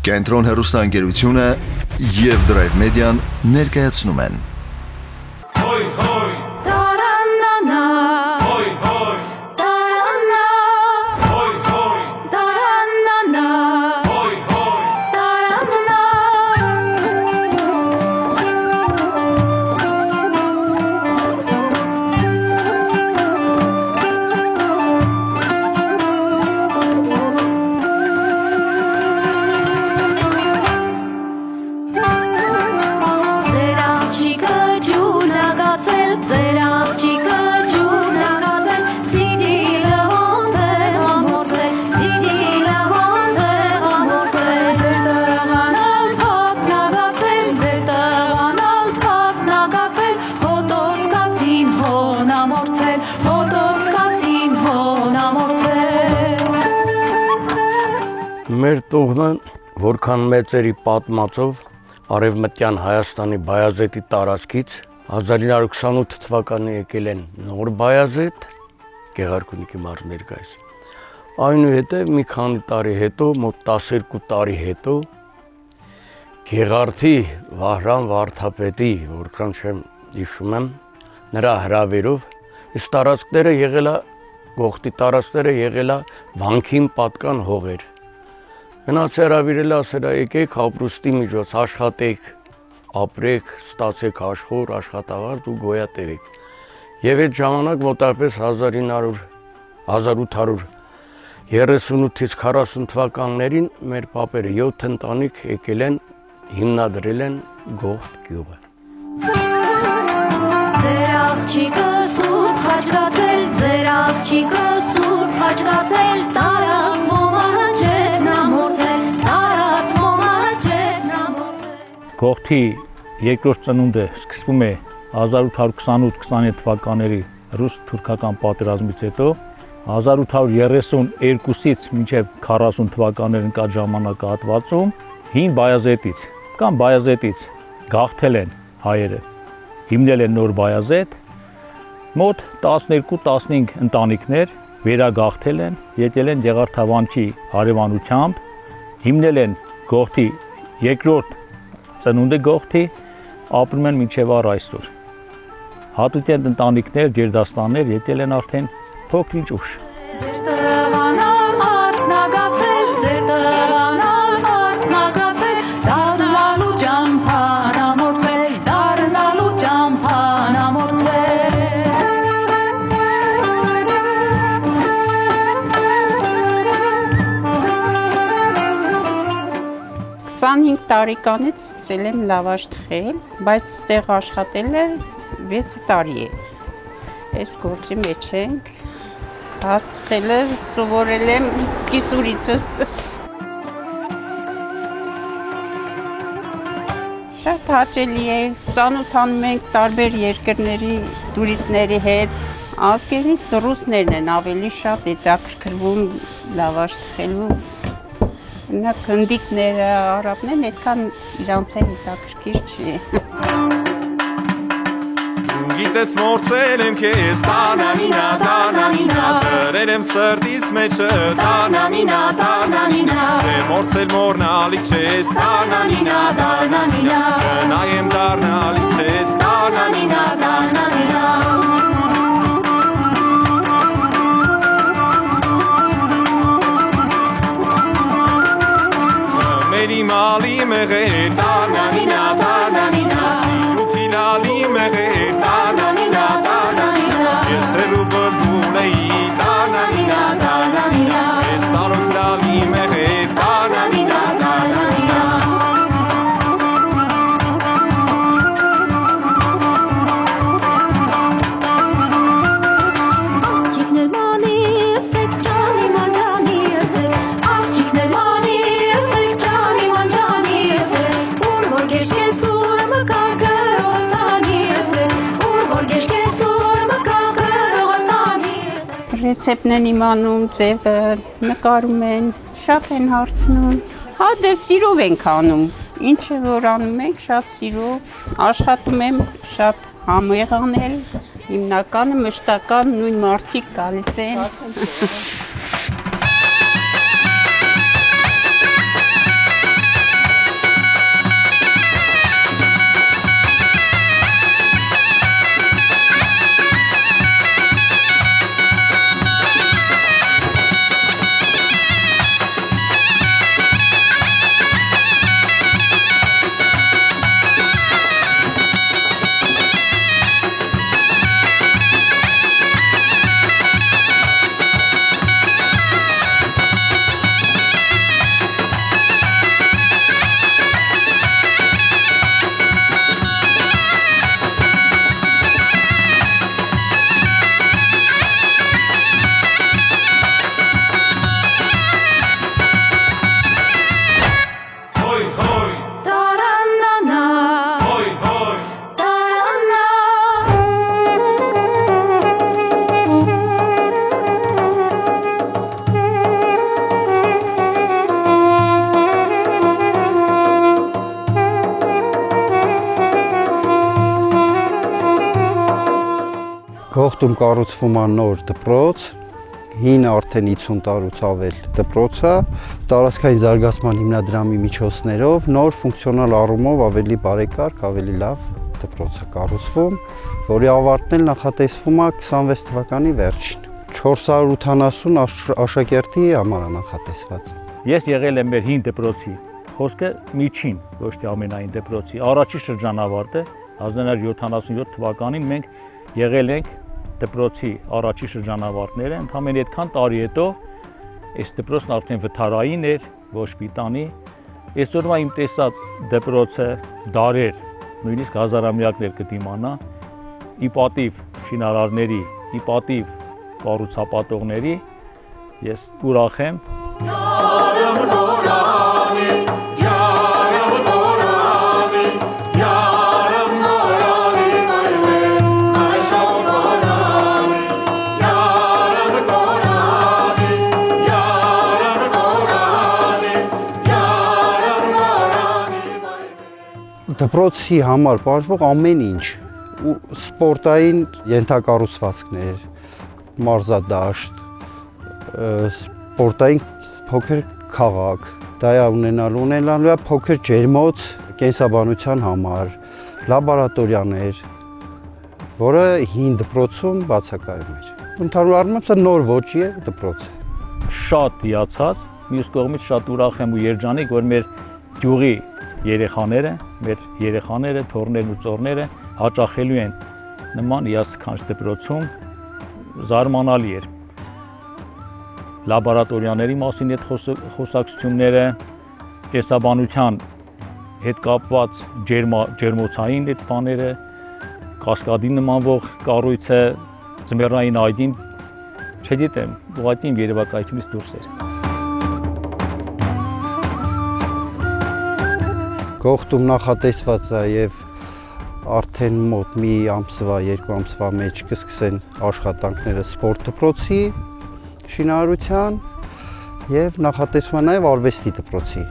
Կենտրոն հեռուստաընկերությունը և Drive Media-ն ներկայացնում են Մեր տողնը, որքան մեծ էր պատմածով Արևմտյան Հայաստանի Բայազետի տարածքից 1928 թվականի եկել են նոր Բայազետ, Գեղարքունիքի մարզ ներկայիս։ Այնուհետև մի քանի տարի հետո, մոտ 12 տարի հետո Գեղարդի Վահրամ վարդապետի, որքան չեմ հիշում եմ, նրա հրավերով այս տարածքները եղել է, գողտի տարածքները եղել է վանքին պատկան հողեր։ Գնաց հրավիրել ասել է եկեք ապրուստի միջոց աշխատեք, ապրեք, ստացեք աշխոր, աշխատավարձ ու գոյատևեք։ Եվ այդ ժամանակ մոտավորապես 1838-ից 40 թվականներին մեր պապերը 7 ընտանիք եկել են, հիմնադրել են Գողթ գյուղը։ Ձեր աղջիկը սուրբ խաչկացել, ձեր աղջիկը սուրբ խաչկացել, տարած մոմաջերն ամորձել, տարած մոմաջերն ամորձել։ Գողթի երկրորդ ծնունդը սկսվում է 1828-27 թվականների ռուս-թուրքական պատերազմից հետո, 1832-ից մինչև 40 թվականներ ընկած ժամանակահատվածում հին Բայազետից կամ Բայազետից գաղթել են հայերը, հիմնել են նոր Բայազետ, մոտ 12-15 ընտանիքներ վերագաղթել են, եկել են Գեղարդավանքի հարևանությամբ, հիմնել են Գողթի երկրորդ ծնունդը Գողթի, ապրում են մինչև առ այսօր։ Հատուտենտ ընտանիքներ, գերդաստաններ եկել են արդեն փոքր-ինչ ուշ։ Քսանհինգ տարեկանից սկսել եմ լավաշ թխել, բայց ստեղ աշխատելը 6 տարի է։ Այս գործի մեջ ենք, հաստխելը սովորել եմ կիսուրիցս։ Շատ հաճելի է, ծանոթանում ենք տարբեր երկրների տուրիստների հետ, ազգերից ռուսներն են ավելի շատ հետաքրքրվում լավաշ թխելու։ Նա քնդիկները, արաբներն այդքան իրանց հետաքրքիր չի։ Գիտես մորցել եմ քեզ, տանանինա, տանանինա, դրել եմ սրտիս մեջը, տանանինա, տանանինա, չեմ մորցել մորնալի չես, տանանինա, տանանինա, գնայեմ դառնալի չես, տանանինա, տանանինա։ Մերի մալի մեղեր, տանանինա, տանանինա, սիրուցի լալի մեղեր, տանանինա, տանանինա, ես էլ ու բրդուն էի, տանանինա, տանանինա, ես տարոք լալի մեղեր, տանանինա, տանանինա։ Աղջիկներ մանի եսեք ջանի մանջանի եսեք, աղջիկներ մանի եսեք ջանի մանջանի եսեք, ուր որ գեշկե սուրը մկա գրողտանի եսեք, ուր որ գեշկե սուրը մկա գրողտանի եսեք։ Ռեցեպտն են իմանում, ձևը նկարում են, շատ են հարցնում։ Հա դե սիրով ենք անում, ինչը որ անում ենք, շատ սիրով, աշխատում եմ շատ համեղ անել, հիմնականը մշտական նույն մարդիկ գալիս են։ Գողթում կառուցվում է նոր դպրոց, հին արդեն 50 տարուց ավել դպրոց է, տարածքային զարգացման հիմնադրամի միջոցներով նոր ֆունկցիոնալ առումով ավելի բարեկարգ, ավելի լավ դպրոց է կառուցվում, որի ավարտն էլ նախատեսվում է 26 թվականի վերջին։ 480 աշակերտի համար է նախատեսված։ Ես եղել եմ մեր հին դպրոցի, խոսքը միջին, ոչ թե ամենայն դպրոցի, առաջի շրջանավարտը 1977 թվականին մենք եղել ենք դպրոցի առաջի շրջանավարտները, ընդամենը այդքան տարի հետո այս դպրոցն արդեն վթարային էր, ոչ պիտանի։ Այսօրվա իմ տեսած դպրոցը դարեր, նույնիսկ հազարամյակներ կդիմանա, ի պատիվ շինարարների, ի պատիվ կառուցապատողների, ես ուրախ եմ։ Դպրոցի համար պահանջվող ամեն ինչ, սպորտային ենթակառուցվածքներ, մարզադաշտ, սպորտային փոքր քաղաք, դա է ունենալու է փոքր ջերմոց կենսաբանության համար, լաբորատորիաներ, որը հին դպրոցում բացակայում էր։ Ընդհանուր առմամբ սա նոր ոճի է դպրոցը։ Շատ հիացած, մյուս կողմից շատ ուրախ եմ ու երջանիկ, որ մեր գյուղի երեխաները, թոռներն ու ծոռները հաճախելու են նման հիասքանչ դպրոցում, զարմանալի էր։ Լաբորատորիաների մասին այդ խոսակցությունները, տեսաբանության հետ կապված ջերմոցային այդ բաները, կասկադի նմանվող կառույցը, ձմեռային այգին, չգիտեմ, ուղղակի իմ երևակայությունից դուրս էր։ Գողթում նախատեսված է եւ արդեն մոտ մի ամսվա, երկու ամսվա մեջ կսկսեն աշխատանքները սպորտ դպրոցի շինարարության եւ նախատեսվում է նաեւ արվեստի դպրոցի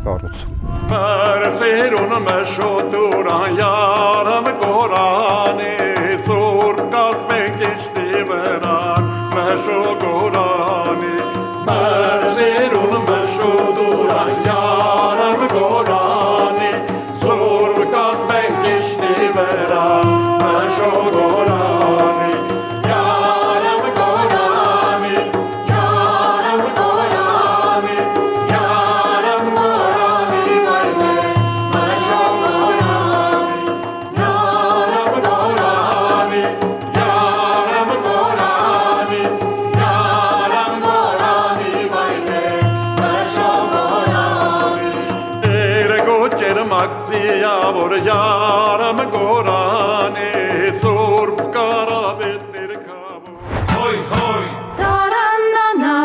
կառուցում։ Մերսերուն մշոտուրան յարամ գորանի սուրբ կազմենք իշտի վրան մշո գորանի Մերսերուն մշոտուրան յարամ գորանի սուրբ կազմենք իշտի վրան մշո գորանի յարամ գորանի յարամ գորանի յարամ գորանի մայլե մշո գորանի յարամ գորանի յարամ գորանի յարամ գորանի մայլե մշո գորանի Երգոչեր մակցիա որ յարամ գորանի սուրբ կարավետներ քավո Հոյ հոյ Տարանանա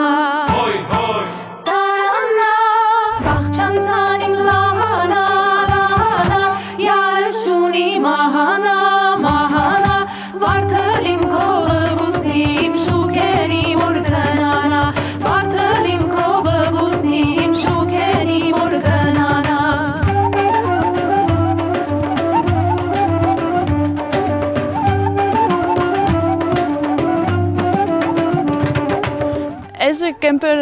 հոյ հոյ Տարանա Բաղչանցանիմ լահանա լահանա Յարաշունի մահանա մահանա Վարդլիմ կովը բուսնիմ շուքերիմ օրգնանա Վարդլիմ կովը բուսնիմ շուքերիմ օրգնանա Eze camper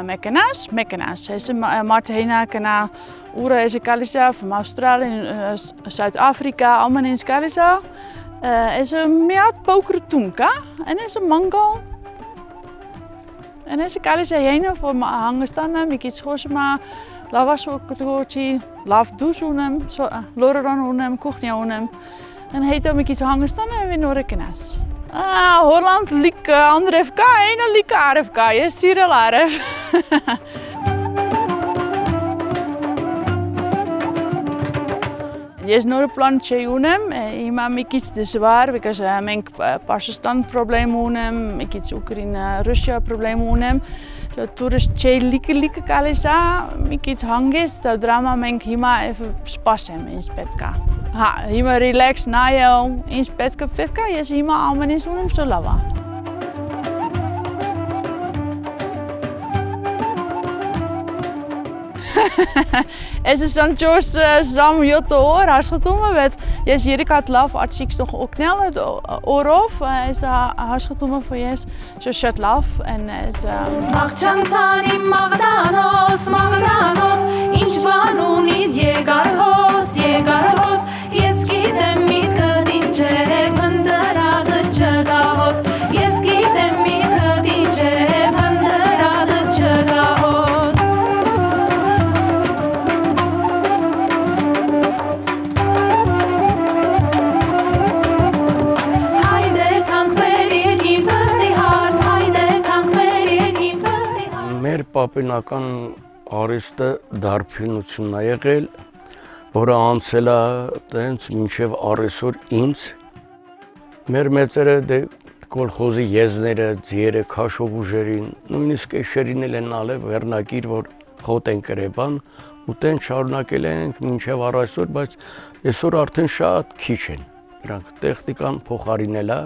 mekenas. Eze Martina kana ure eze kalisa van Australië, Zuid-Afrika, allemaal in kalisa. Eze miat pokertunka en eze mango. En eze kalisa heen voor hangen staan, ik iets maar lavas ook laf douchen, loreran unem, kuchnia unem. En heet om ik iets hangen staan en weer naar kenas. Holland lik andere FK, ene lik RFK, yes, Cyril RF. Yes, no plan unem, ima mikic de zwaar, because menk Pakistan probleem unem, mikic Oekraïne Russia probleem unem. So toerist like kalisa, mikic hangis, dat drama menk hima even spassen in spetka. Ha, hima relax na jou in spetka, yes hima allemaal in zo'n zo lava. Es ist schon 4 օր աշխատում եմ, բայց ես 3 հատ լավ աչիկ ստող օգնել եմ օրով, es աշխատում եմ ես շատ լավ and es Մաղջանցանի մաղդանոս, մաղդանոս, ինչ բան ունիս եկար հոս, ես գիտեմ միտքդ ինչ է, բնդրածը չգա հոս, ես գիտեմ միտքդ ինչ է, բնդրածը չգա հոս Հայդեր թանքվեր երկին պստի հարց, հայդեր թանքվեր երկին պստի հարց Մեր պապինական արիստը դարբինությունն է եղել, որը անցել է տենց մինչև առեսօր ինձ։ Մեր մեծերը դե կոլխոզի եզները, ձիերը, քաշով ուժերին, նույնիսկ էշերին էլ են ալել վերնակիր, որ խոտ են կրեբան, ու տենց շարունակել ենք մինչև առեսօր, բայց այսօր արդեն շատ քիչ են։ Նրանք տեխնիկան փոխարինել է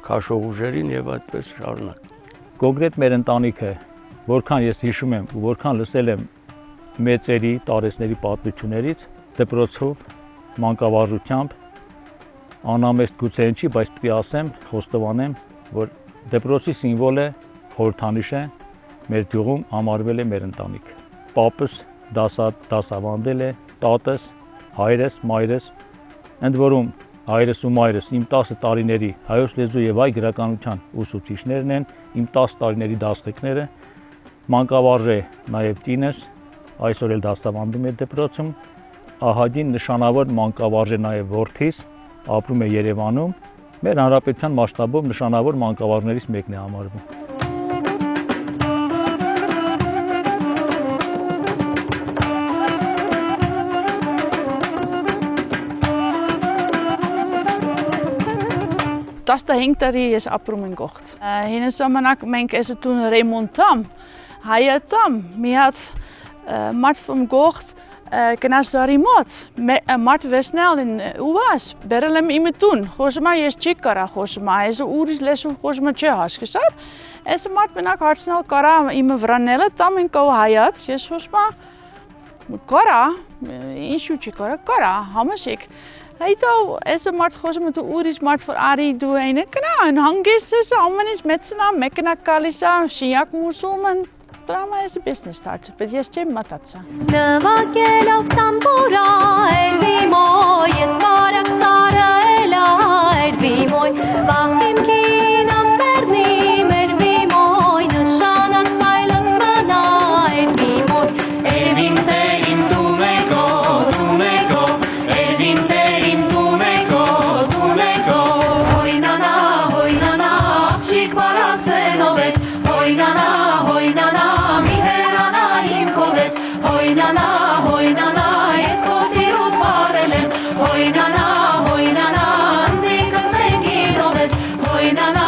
քաշով ուժերին եւ այդպես շարունակ։ Կոնկրետ մեր ընտանիքը, որքան ես հիշում եմ ու որքան լսել եմ մեծերի, տարեցների պատմություններից, դպրոցով, մանկավարժությամբ, անամեստ գուցե չի, բայց պիտի ասեմ, խոստովանեմ, որ դպրոցի սիմվոլ է, խորհրդանիշ է, մեր գյուղում համարվել է մեր ընտանիք։ Պապս դասավանդել է, տատս, հայրս, մայրս, ընդ որում հայրս ու մայրս իմ 10 տարիների հայոց լեզու եւ այ գրականության ուսուցիչներն են, իմ 10 տարիների դասղեկները, մանկավարժ է նաեւ տինս, այսօր էլ դասավանդում է դպրոցում, ահագին նշանավոր մանկավարժ է նաեւ որդիս, ապրում է Երևանում, մեր հանրապետության մասշտաբով նշանավոր մանկավարժներից մեկն է համարվում։ Տասնհինգ տարի ես ապրում եմ գողտ։ Հինս ժամանակ մենք ես տուն ռեմոնտամ, հայատամ, մի հատ մարդ from գողտ գնաց զարի մոտ, մարդ վերցնել են ուվաս, բերել եմ իմը տուն, խոսում ես չի կարա խոսում, ես ուրիշ լեսում խոսում չի հասկացար, ես մարդ մենակ հարցնել կարա իմը վրանելը, տամ են կով հայատ, ես խոսում կարա, ինչու չի կարա, համասիկ, Հետո ես մարդ խոսում դու ուրիշ մարդ որ արի դու այնը կնան հանգես ես ամենից մեծնա մեկնակ գալիս է շիակ մուսում են դրամա ես բիզնես start բայց ես չեմ մտածա Նվագելով տամբուրա երվի մոյ ես բարակ ծարը էլա երվի մոյ վախիմ կին ամբերնի երվի մոյ նշանած սայլոց մնա երվի մոյ երվին տերին տունեկո երվին տերին տունեկո հոյնանա աղջիկ բարակցենով ես հոյնանա մի հերանա իմ կով ես հոյնանա ես քո սիրուտ վարել եմ հոյնանա անձիկս ենգինով ես հոյնանա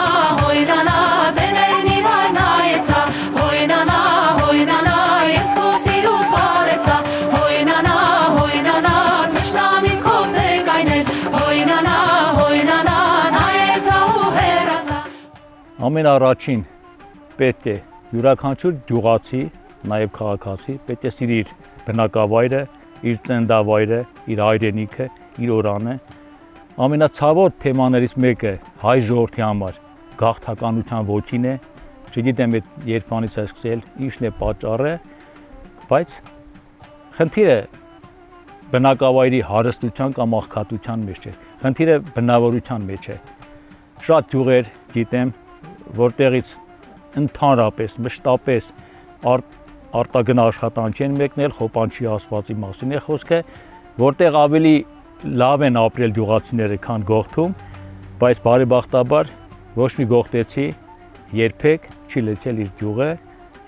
տեներնի վարնայեցա հոյնանա ես քո սիրուտ վարեցա հոյնանա թշնամիս քով դեկայնել հոյնանա նայեցա ու հեռացա Ամեն առաջին պետք է յուրաքանչյուր գյուղացի, նաև քաղաքացի, պետք է սիրի իր բնակավայրը, իր ծննդավայրը, իր հայրենիքը, իր օրանը։ Ամենացավոտ թեմաներից մեկը հայ ժողովրդի համար գաղթականության ոգին է, չգիտեմ այդ երբանից է սկսել, ինչն է պատճառը, բայց խնդիրը բնակավայրի հարստության կամ աղքատության մեջ չէ, խնդիրը բնավորության մեջ է։ Շատ գյուղեր գիտեմ, որտեղից ընդհանրապես, մշտապես արտագն աշխատանքի են մեկնել, խոպանչի ասվածի մասին է խոսքը, որտեղ ավելի լավ են ապրել գյուղացիները, քան գողթում, բայց բարեբախտաբար ոչ մի գողտեցի երբեք չի լքել իր գյուղը,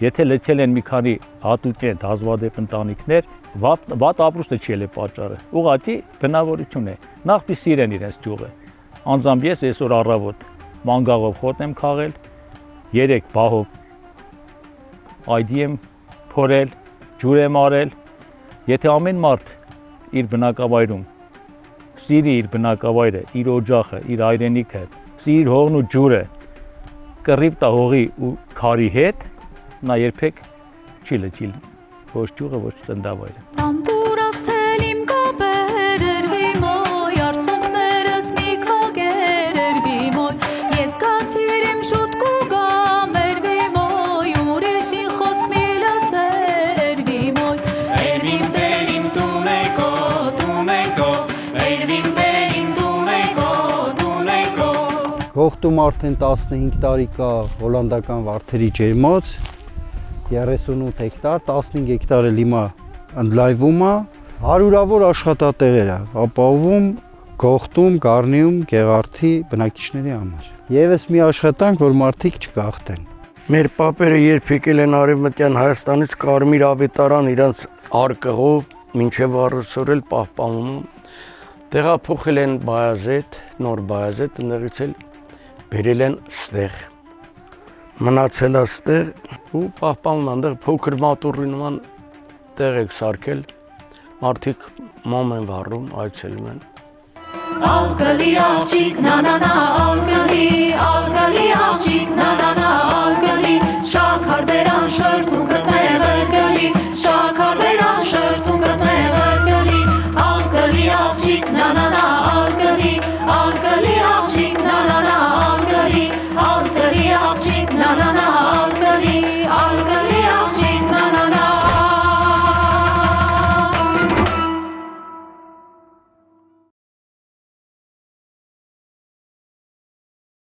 եթե լքել են մի քանի հատուկենտ հազվադեպ ընտանիքներ, վատ ապրուստը չի ել է պատճառը, ուղղակի բնավորություն է, նախ պիտի սիրեն իրենց գյուղը, անձամբ ես այսօր առավոտ մանգաղով խոտ եմ քաղել, 3 բահով այդի եմ փորել, ջուր եմ արել, եթե ամեն մարդ իր բնակավայրում սիրի իր բնակավայրը, իր օջախը, իր հայրենիքը, սիրի իր հողն ու ջուրը, կռիվ տա հողի ու քարի հետ, նա երբեք չի լքիլ ոչ ճյուղը, ոչ ծնդավայրը։ Ամբուրած թելիմ կապեր երվի մոյ, արցունքներս մի քոգեր երվի մոյ, ես կացիր իմ շուտ կուգամ երվի մոյ, ուրիշին խոսք մի լացեր երվի մոյ, երվիմ տերիմ տունեկո, երվիմ տերիմ տունեկո, Գողտում արդեն 15 տարի կա հոլանդական վարդերի ջերմոց, 38 հեկտար, 15 հեկտար էլ հիմա ընդլայնվում է, հարյուրավոր աշխատատեղեր է ապահովում Գողտում, Գառնիում, Գեղարդի բնակիչների համար։ Եվս մի աշխատանք, որ մարդիկ չգաղթեն։ Մեր պապերը երբ եկել են Արևմտյան Հայաստանից Կարմիր ավետարան իրանց արկղով մինչև առուսոր էլ պահպանում, տեղափոխել են Բայազեդ, նոր Բայազեդ, ընդեղից էլ բերել են ստեղ, մնացել է ստեղ ու պահպանում այնտեղ փոքր մատուռի նման տեղ եք սարքել, մարդիկ մամ են վառում, այցելում են։ Ալկալի աղջիկ, նանանա, ալկալի աղջիկ, նանանա, ալկալի, շաքար բերան շրթուն գտմեղ ալկալի, շաքար բերան շրթուն գտմեղ ալկալի աղջիկ, նանանա,